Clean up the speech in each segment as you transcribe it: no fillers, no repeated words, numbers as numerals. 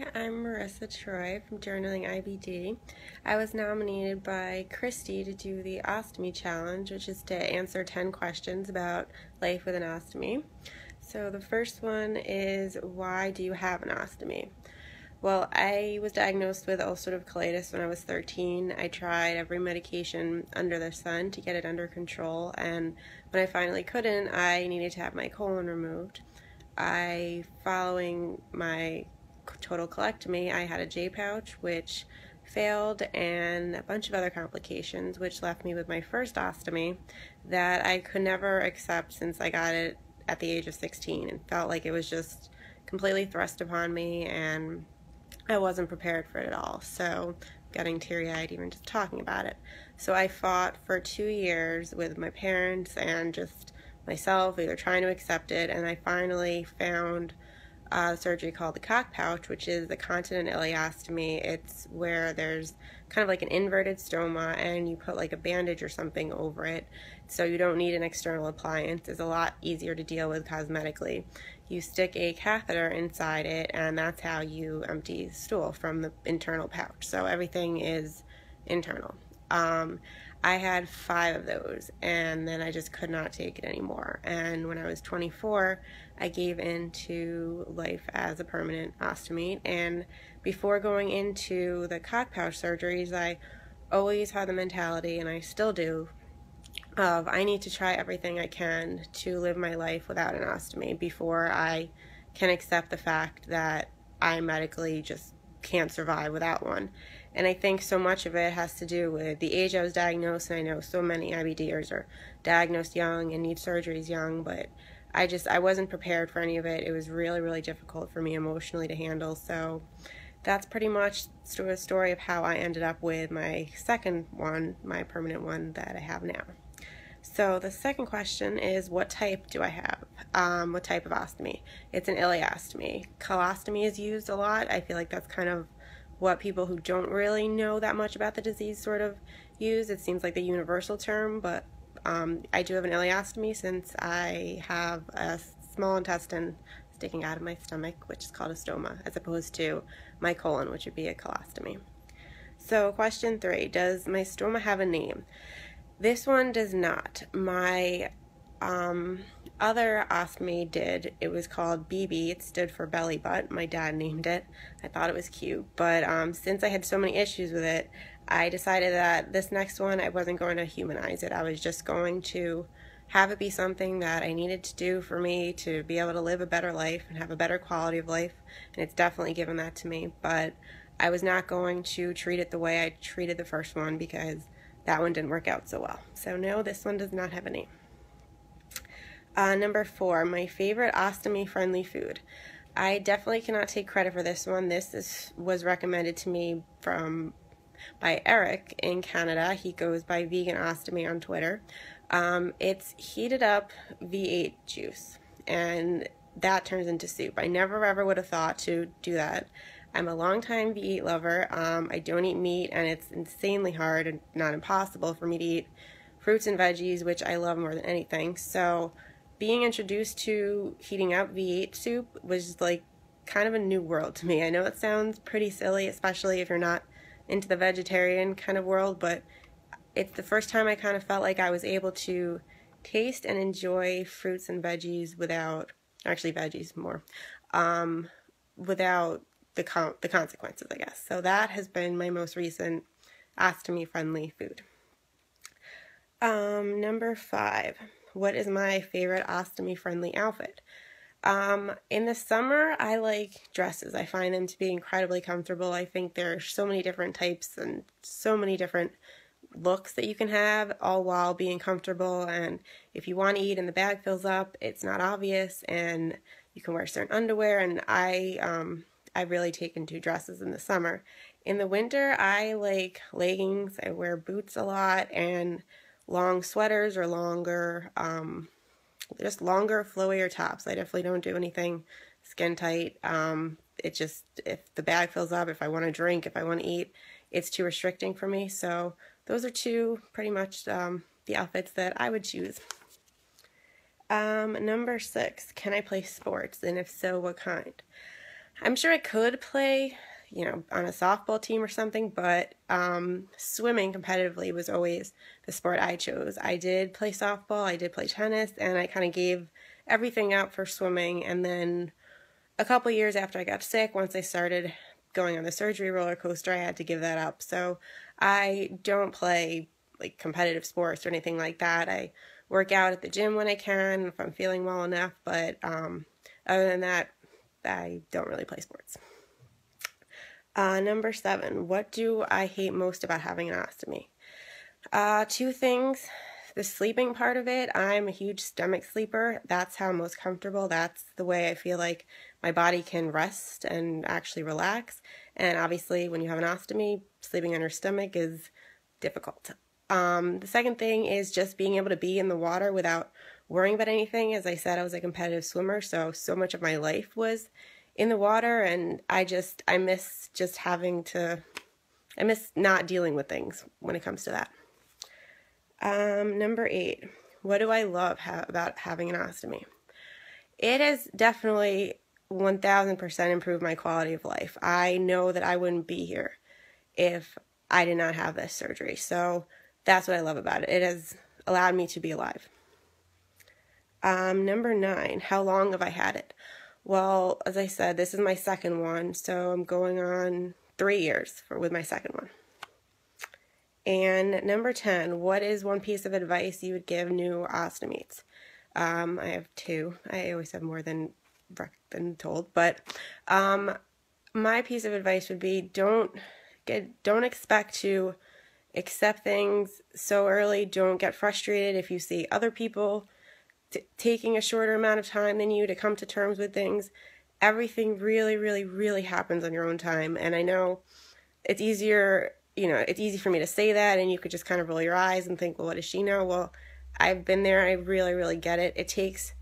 Hi, I'm Marisa Troy from Journaling IBD. I was nominated by Christy to do the Ostomy Challenge, which is to answer 10 questions about life with an ostomy. So the first one is, why do you have an ostomy? Well, I was diagnosed with ulcerative colitis when I was 13. I tried every medication under the sun to get it under control, and when I finally couldn't, I needed to have my colon removed. Following my total colectomy, I had a J pouch, which failed, and a bunch of other complications, which left me with my first ostomy that I could never accept since I got it at the age of 16 and felt like it was just completely thrust upon me, and I wasn't prepared for it at all. So getting teary-eyed even just talking about it. So I fought for 2 years with my parents and just myself, either trying to accept it, and I finally found surgery called the cock pouch, which is the continent ileostomy. It's where there's kind of like an inverted stoma and you put like a bandage or something over it, so you don't need an external appliance. It's a lot easier to deal with cosmetically. You stick a catheter inside it, and that's how you empty stool from the internal pouch. So everything is internal. I had 5 of those, and then I just could not take it anymore. And when I was 24, I gave in to life as a permanent ostomate. And before going into the cock pouch surgeries, I always had the mentality, and I still do, of I need to try everything I can to live my life without an ostomy before I can accept the fact that I medically just can't survive without one. And I think so much of it has to do with the age I was diagnosed, and I know so many IBDers are diagnosed young and need surgeries young, but I wasn't prepared for any of it. It was really, really difficult for me emotionally to handle. So that's pretty much the story of how I ended up with my second one, my permanent one that I have now. So the second question is, what type do I have? What type of ostomy? It's an ileostomy. Colostomy is used a lot. I feel like that's kind of what people who don't really know that much about the disease sort of use. It seems like the universal term, but I do have an ileostomy since I have a small intestine sticking out of my stomach, which is called a stoma, as opposed to my colon, which would be a colostomy. So question 3, does my stoma have a name? This one does not. My other ostomy did. It was called BB. It stood for belly butt. My dad named it. I thought it was cute. But since I had so many issues with it, I decided that this next one, I wasn't going to humanize it. I was just going to have it be something that I needed to do for me to be able to live a better life and have a better quality of life. And it's definitely given that to me. But I was not going to treat it the way I treated the first one, because that one didn't work out so well. So no, this one does not have a name. Number 4, my favorite ostomy-friendly food. I definitely cannot take credit for this one. Was recommended to me by Eric in Canada. He goes by Vegan Ostomy on Twitter. It's heated up V8 juice, and that turns into soup. I never ever would have thought to do that. I'm a longtime V8 lover. I don't eat meat, and it's insanely hard and not impossible for me to eat fruits and veggies, which I love more than anything. So being introduced to heating up V8 soup was like kind of a new world to me. I know it sounds pretty silly, especially if you're not into the vegetarian kind of world, but it's the first time I kind of felt like I was able to taste and enjoy fruits and veggies without, actually veggies more, without the consequences, I guess. So that has been my most recent ostomy-friendly food. Number 5, what is my favorite ostomy-friendly outfit? In the summer, I like dresses. I find them to be incredibly comfortable. I think there are so many different types and so many different looks that you can have, all while being comfortable. And if you want to eat and the bag fills up, it's not obvious, and you can wear certain underwear. And I really take into dresses in the summer. In the winter, I like leggings. I wear boots a lot, and long sweaters or longer, just longer, flowier tops. I definitely don't do anything skin tight. It just, if the bag fills up, if I want to drink, if I want to eat, it's too restricting for me. So those are 2 pretty much the outfits that I would choose. Number 6, can I play sports? And if so, what kind? I'm sure I could play, on a softball team or something, but swimming competitively was always the sport I chose. I did play softball, I did play tennis, and I kind of gave everything up for swimming. And then a couple years after I got sick, once I started going on the surgery roller coaster, I had to give that up. So I don't play like competitive sports or anything like that. I work out at the gym when I can if I'm feeling well enough, but other than that, I don't really play sports. Number 7, what do I hate most about having an ostomy? Two things. The sleeping part of it, I'm a huge stomach sleeper. That's how I'm most comfortable. That's the way I feel like my body can rest and actually relax. And obviously, when you have an ostomy, sleeping on your stomach is difficult. The second thing is just being able to be in the water without worrying about anything. As I said, I was a competitive swimmer, so much of my life was in the water, and I miss not dealing with things when it comes to that. Number 8, what do I love about having an ostomy? It has definitely 1000% improved my quality of life. I know that I wouldn't be here if I did not have this surgery. So that's what I love about it. It has allowed me to be alive. Number 9, how long have I had it? Well, as I said, this is my second one, so I'm going on 3 years with my second one. And number 10, what is one piece of advice you would give new ostomates? I have 2. I always have more than told, but my piece of advice would be don't expect to accept things so early. Don't get frustrated if you see other people taking a shorter amount of time than you to come to terms with things. Everything really, really, really happens on your own time, and I know it's easier. It's easy for me to say that, and you could just kind of roll your eyes and think, well, what does she know? Well, I've been there. I really, really get it. It takes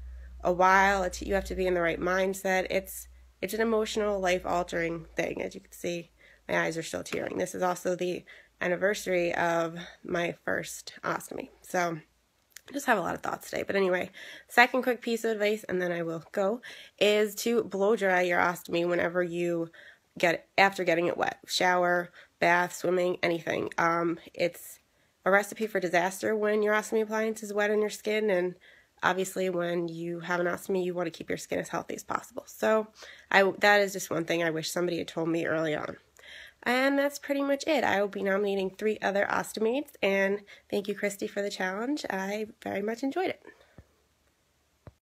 a while. You have to be in the right mindset. It's an emotional, life-altering thing. As you can see, my eyes are still tearing. This is also the anniversary of my first ostomy. So I just have a lot of thoughts today. But anyway, second quick piece of advice, and then I will go, is to blow dry your ostomy whenever you after getting it wet. Shower, bath, swimming, anything. It's a recipe for disaster when your ostomy appliance is wet on your skin, and obviously when you have an ostomy, you want to keep your skin as healthy as possible. So that is just one thing I wish somebody had told me early on. And that's pretty much it. I will be nominating 3 other ostomates, and thank you, Christy, for the challenge. I very much enjoyed it.